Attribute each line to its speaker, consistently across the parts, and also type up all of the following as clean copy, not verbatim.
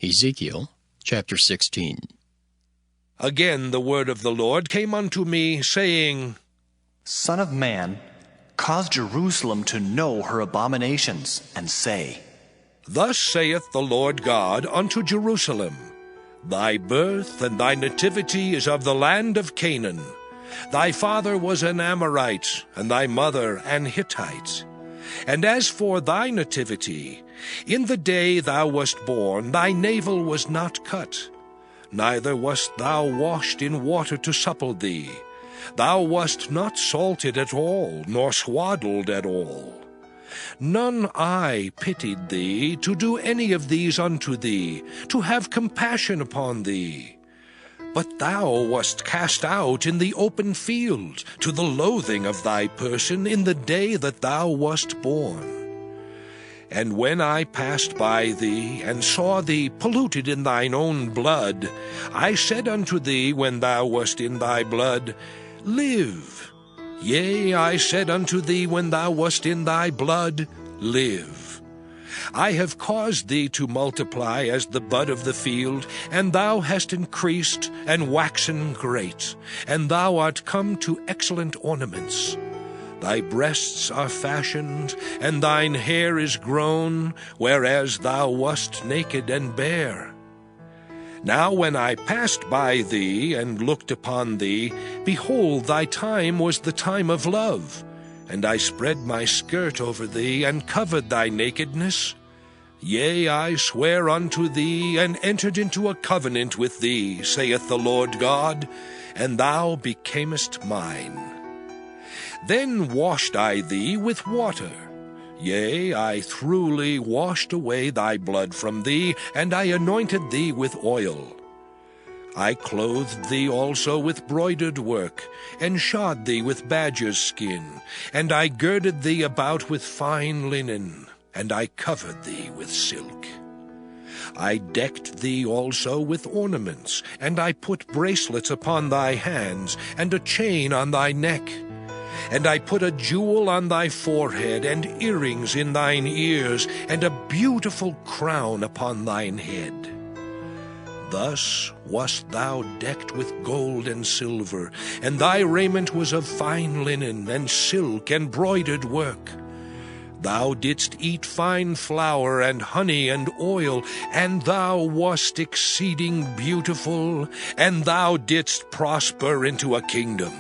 Speaker 1: Ezekiel chapter 16.
Speaker 2: Again the word of the Lord came unto me, saying,
Speaker 3: Son of man, cause Jerusalem to know her abominations, and say,
Speaker 2: Thus saith the Lord God unto Jerusalem, Thy birth and thy nativity is of the land of Canaan. Thy father was an Amorite, and thy mother an Hittite. And as for thy nativity, in the day thou wast born, thy navel was not cut, neither wast thou washed in water to supple thee. Thou wast not salted at all, nor swaddled at all. None eye pitied thee to do any of these unto thee, to have compassion upon thee. But thou wast cast out in the open field, to the loathing of thy person in the day that thou wast born. And when I passed by thee, and saw thee polluted in thine own blood, I said unto thee when thou wast in thy blood, Live. Yea, I said unto thee when thou wast in thy blood, Live. I have caused thee to multiply as the bud of the field, and thou hast increased and waxen great, and thou art come to excellent ornaments. Thy breasts are fashioned, and thine hair is grown, whereas thou wast naked and bare. Now when I passed by thee and looked upon thee, behold, thy time was the time of love. And I spread my skirt over thee, and covered thy nakedness. Yea, I swear unto thee, and entered into a covenant with thee, saith the Lord God, and thou becamest mine. Then washed I thee with water. Yea, I throughly washed away thy blood from thee, and I anointed thee with oil. I clothed thee also with broidered work, and shod thee with badger's skin, and I girded thee about with fine linen, and I covered thee with silk. I decked thee also with ornaments, and I put bracelets upon thy hands, and a chain on thy neck. And I put a jewel on thy forehead, and earrings in thine ears, and a beautiful crown upon thine head. Thus wast thou decked with gold and silver, and thy raiment was of fine linen, and silk, and broidered work. Thou didst eat fine flour, and honey, and oil, and thou wast exceeding beautiful, and thou didst prosper into a kingdom.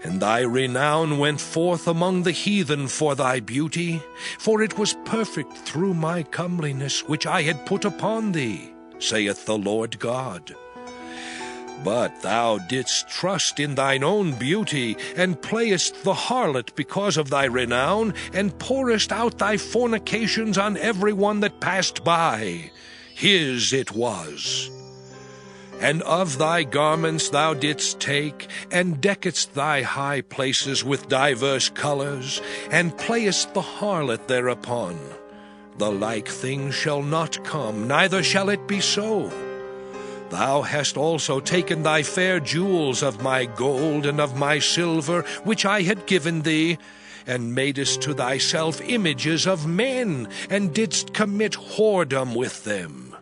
Speaker 2: And thy renown went forth among the heathen for thy beauty, for it was perfect through my comeliness which I had put upon thee, saith the Lord God. But thou didst trust in thine own beauty, and playest the harlot because of thy renown, and pourest out thy fornications on every one that passed by. His it was. And of thy garments thou didst take, and deckest thy high places with divers colors, and playest the harlot thereupon. The like thing shall not come, neither shall it be so. Thou hast also taken thy fair jewels of my gold and of my silver, which I had given thee, and madest to thyself images of men, and didst commit whoredom with them.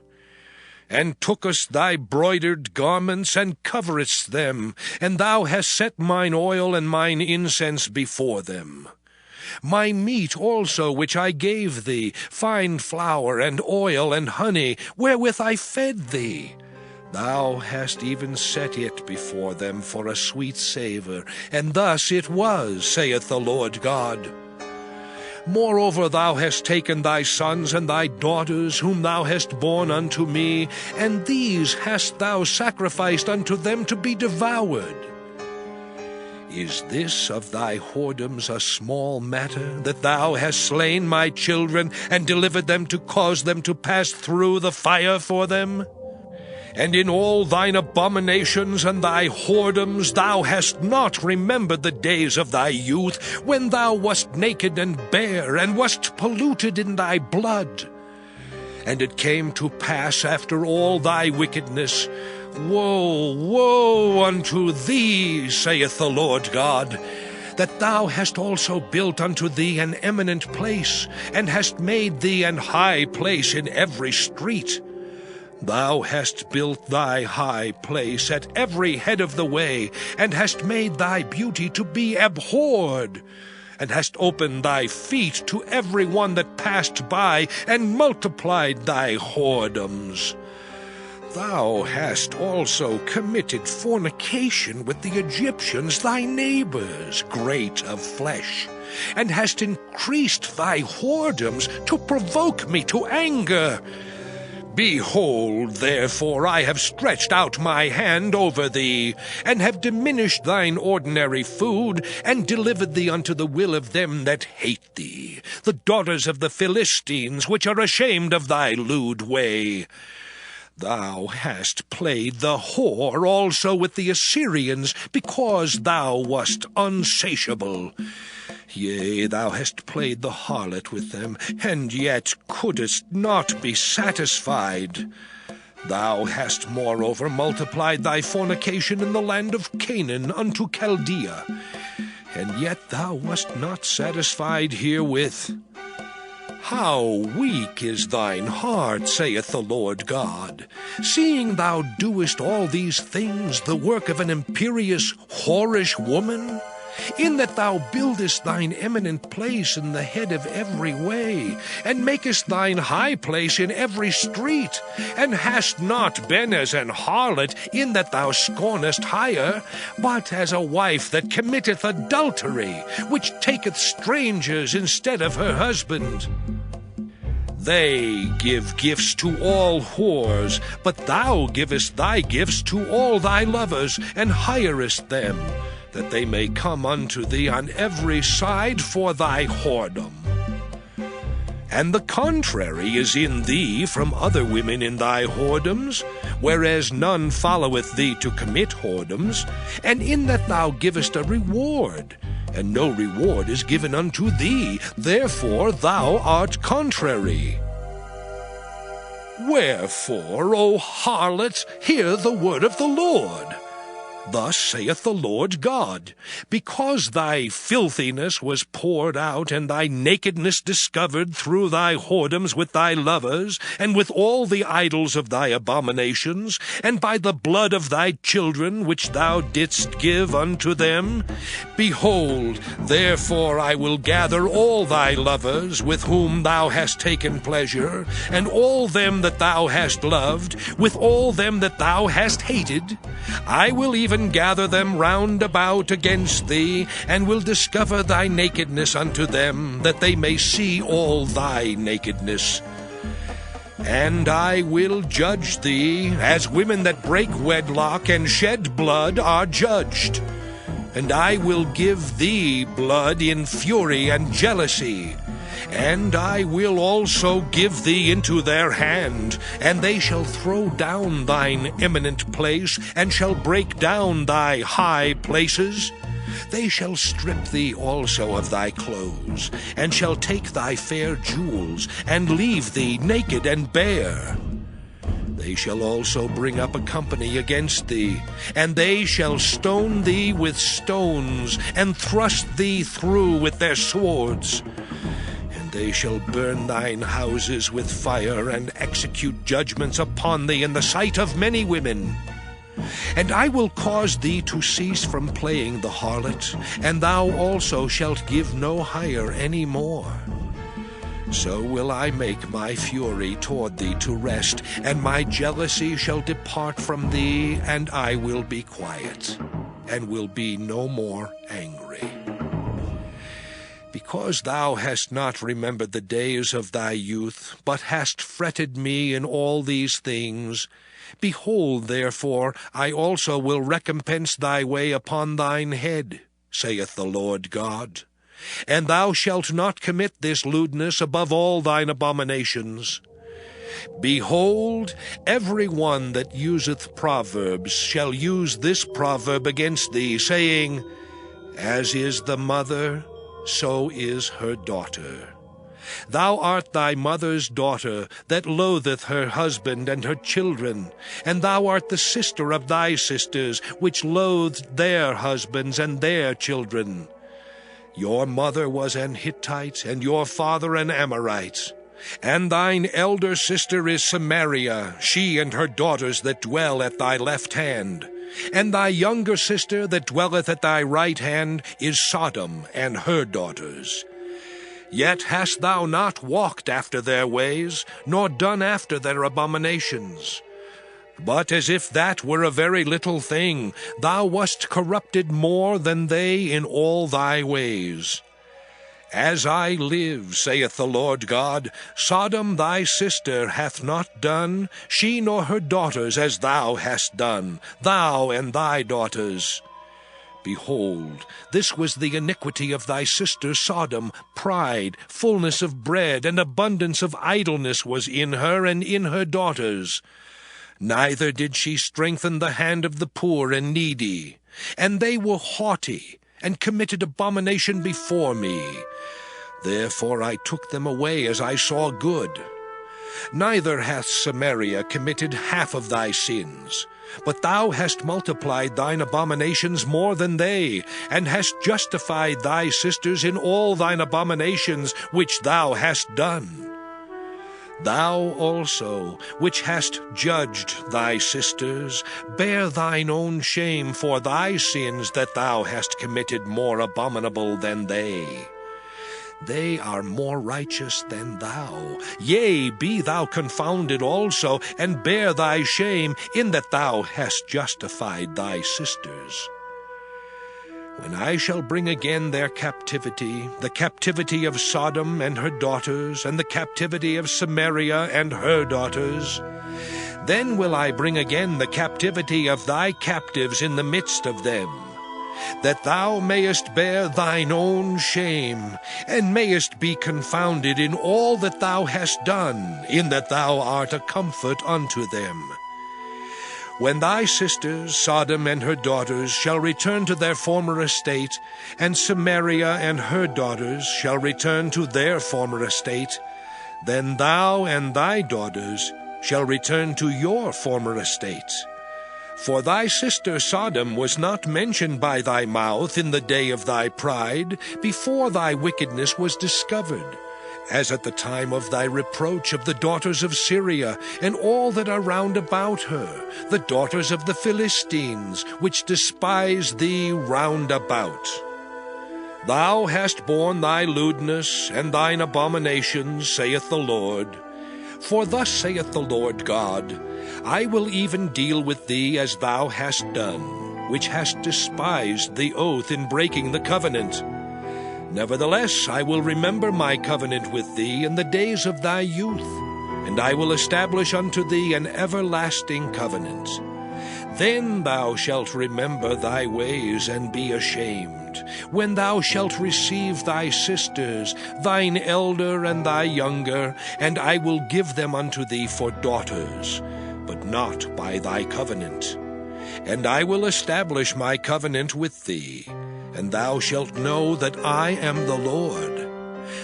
Speaker 2: And tookest thy broidered garments, and coveredst them, and thou hast set mine oil and mine incense before them. My meat also which I gave thee, fine flour, and oil, and honey, wherewith I fed thee, thou hast even set it before them for a sweet savour, and thus it was, saith the Lord God. Moreover, thou hast taken thy sons and thy daughters, whom thou hast borne unto me, and these hast thou sacrificed unto them to be devoured. Is this of thy whoredoms a small matter, that thou hast slain my children, and delivered them to cause them to pass through the fire for them? And in all thine abominations and thy whoredoms thou hast not remembered the days of thy youth, when thou wast naked and bare, and wast polluted in thy blood. And it came to pass after all thy wickedness, Woe, woe unto thee, saith the Lord God, that thou hast also built unto thee an eminent place, and hast made thee an high place in every street. Thou hast built thy high place at every head of the way, and hast made thy beauty to be abhorred, and hast opened thy feet to every one that passed by, and multiplied thy whoredoms. Thou hast also committed fornication with the Egyptians, thy neighbors, great of flesh, and hast increased thy whoredoms to provoke me to anger. Behold, therefore, I have stretched out my hand over thee, and have diminished thine ordinary food, and delivered thee unto the will of them that hate thee, the daughters of the Philistines, which are ashamed of thy lewd way. Thou hast played the whore also with the Assyrians, because thou wast unsatiable. Yea, thou hast played the harlot with them, and yet couldest not be satisfied. Thou hast moreover multiplied thy fornication in the land of Canaan unto Chaldea, and yet thou wast not satisfied herewith. How weak is thine heart, saith the Lord God, seeing thou doest all these things, the work of an imperious, whorish woman? In that thou buildest thine eminent place in the head of every way, and makest thine high place in every street, and hast not been as an harlot, in that thou scornest hire, but as a wife that committeth adultery, which taketh strangers instead of her husband. They give gifts to all whores, but thou givest thy gifts to all thy lovers, and hirest them, that they may come unto thee on every side for thy whoredom. And the contrary is in thee from other women in thy whoredoms, whereas none followeth thee to commit whoredoms, and in that thou givest a reward, and no reward is given unto thee, therefore thou art contrary. Wherefore, O harlot, hear the word of the Lord. Thus saith the Lord God, because thy filthiness was poured out, and thy nakedness discovered through thy whoredoms with thy lovers, and with all the idols of thy abominations, and by the blood of thy children which thou didst give unto them, behold, therefore I will gather all thy lovers with whom thou hast taken pleasure, and all them that thou hast loved, with all them that thou hast hated. I will even gather them round about against thee, and will discover thy nakedness unto them, that they may see all thy nakedness. And I will judge thee, as women that break wedlock and shed blood are judged. And I will give thee blood in fury and jealousy. And I will also give thee into their hand, and they shall throw down thine eminent place, and shall break down thy high places. They shall strip thee also of thy clothes, and shall take thy fair jewels, and leave thee naked and bare. They shall also bring up a company against thee, and they shall stone thee with stones, and thrust thee through with their swords. They shall burn thine houses with fire, and execute judgments upon thee in the sight of many women. And I will cause thee to cease from playing the harlot, and thou also shalt give no hire any more. So will I make my fury toward thee to rest, and my jealousy shall depart from thee, and I will be quiet, and will be no more angry. Because thou hast not remembered the days of thy youth, but hast fretted me in all these things, behold, therefore, I also will recompense thy way upon thine head, saith the Lord God. And thou shalt not commit this lewdness above all thine abominations. Behold, every one that useth proverbs shall use this proverb against thee, saying, As is the mother, so is her daughter. Thou art thy mother's daughter, that loatheth her husband and her children, and thou art the sister of thy sisters, which loathed their husbands and their children. Your mother was an Hittite, and your father an Amorite. And thine elder sister is Samaria, she and her daughters that dwell at thy left hand. And thy younger sister that dwelleth at thy right hand is Sodom and her daughters. Yet hast thou not walked after their ways, nor done after their abominations. But as if that were a very little thing, thou wast corrupted more than they in all thy ways. As I live, saith the Lord God, Sodom thy sister hath not done, she nor her daughters, as thou hast done, thou and thy daughters. Behold, this was the iniquity of thy sister Sodom. Pride, fullness of bread, and abundance of idleness was in her and in her daughters. Neither did she strengthen the hand of the poor and needy. And they were haughty, and committed abomination before me. Therefore I took them away as I saw good. Neither hath Samaria committed half of thy sins, but thou hast multiplied thine abominations more than they, and hast justified thy sisters in all thine abominations which thou hast done. Thou also, which hast judged thy sisters, bear thine own shame for thy sins that thou hast committed more abominable than they. They are more righteous than thou. Yea, be thou confounded also, and bear thy shame, in that thou hast justified thy sisters. When I shall bring again their captivity, the captivity of Sodom and her daughters, and the captivity of Samaria and her daughters, then will I bring again the captivity of thy captives in the midst of them, that thou mayest bear thine own shame, and mayest be confounded in all that thou hast done, in that thou art a comfort unto them. When thy sisters, Sodom and her daughters, shall return to their former estate, and Samaria and her daughters shall return to their former estate, then thou and thy daughters shall return to your former estate. For thy sister Sodom was not mentioned by thy mouth in the day of thy pride, before thy wickedness was discovered, as at the time of thy reproach of the daughters of Syria, and all that are round about her, the daughters of the Philistines, which despise thee round about. Thou hast borne thy lewdness and thine abominations, saith the Lord. For thus saith the Lord God, I will even deal with thee as thou hast done, which hast despised the oath in breaking the covenant. Nevertheless, I will remember my covenant with thee in the days of thy youth, and I will establish unto thee an everlasting covenant. Then thou shalt remember thy ways and be ashamed, when thou shalt receive thy sisters, thine elder and thy younger, and I will give them unto thee for daughters, but not by thy covenant. And I will establish my covenant with thee, and thou shalt know that I am the Lord,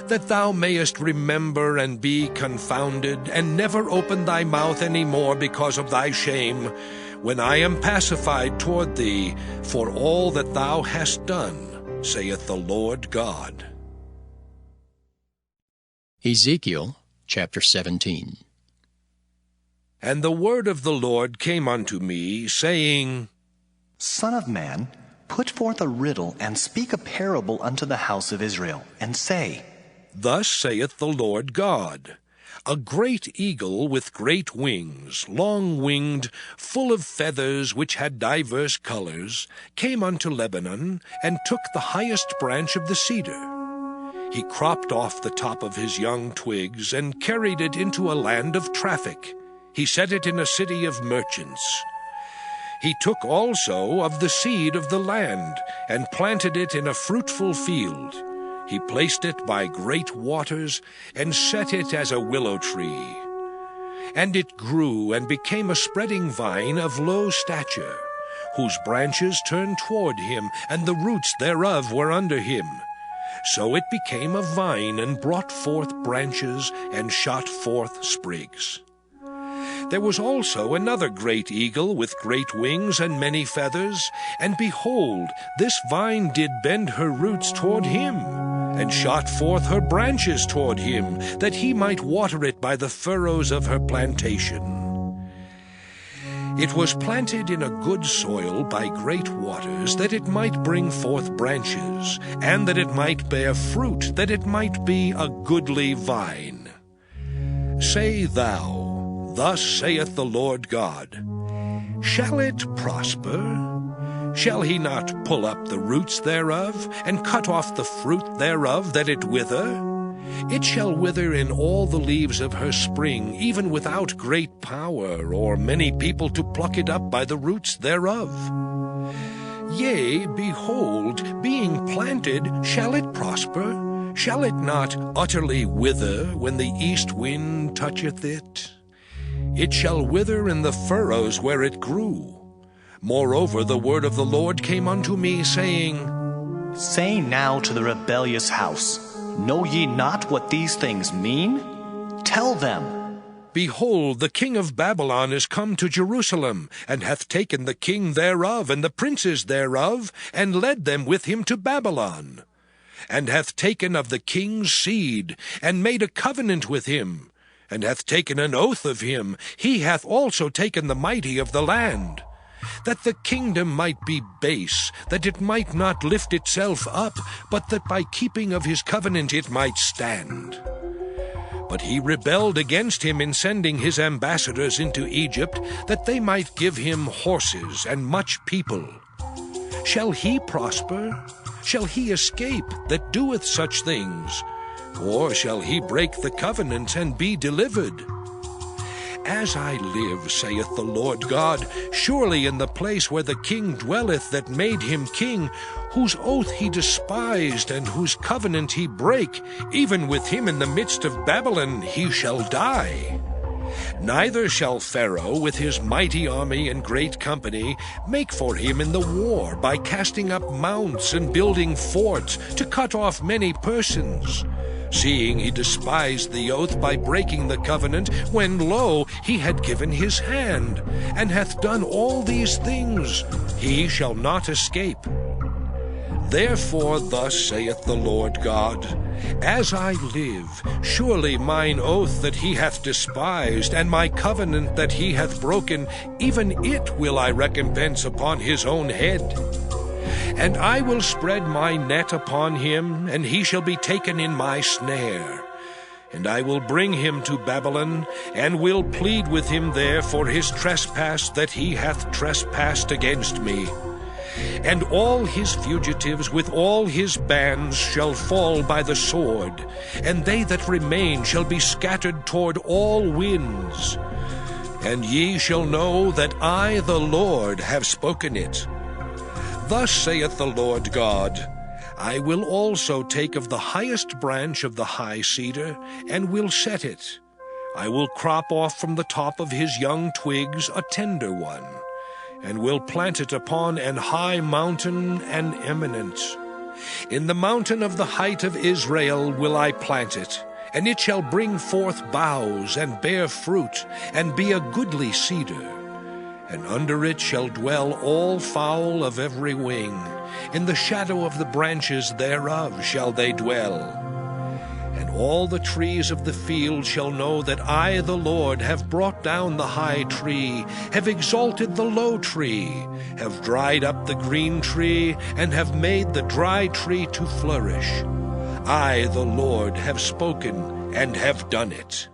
Speaker 2: that thou mayest remember and be confounded, and never open thy mouth any more because of thy shame, when I am pacified toward thee for all that thou hast done, saith the Lord God.
Speaker 1: Ezekiel chapter 17.
Speaker 2: And the word of the Lord came unto me, saying,
Speaker 3: Son of man, put forth a riddle, and speak a parable unto the house of Israel, and say,
Speaker 2: Thus saith the Lord God, A great eagle with great wings, long-winged, full of feathers, which had divers colors, came unto Lebanon, and took the highest branch of the cedar. He cropped off the top of his young twigs, and carried it into a land of traffic. He set it in a city of merchants. He took also of the seed of the land, and planted it in a fruitful field. He placed it by great waters, and set it as a willow tree. And it grew, and became a spreading vine of low stature, whose branches turned toward him, and the roots thereof were under him. So it became a vine, and brought forth branches, and shot forth sprigs. There was also another great eagle with great wings and many feathers, and behold, this vine did bend her roots toward him, and shot forth her branches toward him, that he might water it by the furrows of her plantation. It was planted in a good soil by great waters, that it might bring forth branches, and that it might bear fruit, that it might be a goodly vine. Say thou, Thus saith the Lord God, Shall it prosper? Shall he not pull up the roots thereof, and cut off the fruit thereof, that it wither? It shall wither in all the leaves of her spring, even without great power, or many people to pluck it up by the roots thereof. Yea, behold, being planted, shall it prosper? Shall it not utterly wither when the east wind toucheth it? It shall wither in the furrows where it grew. Moreover, the word of the Lord came unto me, saying,
Speaker 3: Say now to the rebellious house, Know ye not what these things mean? Tell them.
Speaker 2: Behold, the king of Babylon is come to Jerusalem, and hath taken the king thereof, and the princes thereof, and led them with him to Babylon, and hath taken of the king's seed, and made a covenant with him, and hath taken an oath of him. He hath also taken the mighty of the land, that the kingdom might be base, that it might not lift itself up, but that by keeping of his covenant it might stand. But he rebelled against him in sending his ambassadors into Egypt, that they might give him horses and much people. Shall he prosper? Shall he escape that doeth such things? Or shall he break the covenant and be delivered? As I live, saith the Lord God, surely in the place where the king dwelleth that made him king, whose oath he despised, and whose covenant he brake, even with him in the midst of Babylon he shall die. Neither shall Pharaoh with his mighty army and great company make for him in the war, by casting up mounts and building forts, to cut off many persons, seeing he despised the oath by breaking the covenant, when, lo, he had given his hand, and hath done all these things. He shall not escape. Therefore thus saith the Lord God, As I live, surely mine oath that he hath despised, and my covenant that he hath broken, even it will I recompense upon his own head. And I will spread my net upon him, and he shall be taken in my snare. And I will bring him to Babylon, and will plead with him there for his trespass that he hath trespassed against me. And all his fugitives with all his bands shall fall by the sword, and they that remain shall be scattered toward all winds. And ye shall know that I, the Lord, have spoken it. Thus saith the Lord God, I will also take of the highest branch of the high cedar, and will set it. I will crop off from the top of his young twigs a tender one, and will plant it upon an high mountain and eminent. In the mountain of the height of Israel will I plant it, and it shall bring forth boughs, and bear fruit, and be a goodly cedar. And under it shall dwell all fowl of every wing. In the shadow of the branches thereof shall they dwell. And all the trees of the field shall know that I, the Lord, have brought down the high tree, have exalted the low tree, have dried up the green tree, and have made the dry tree to flourish. I, the Lord, have spoken and have done it.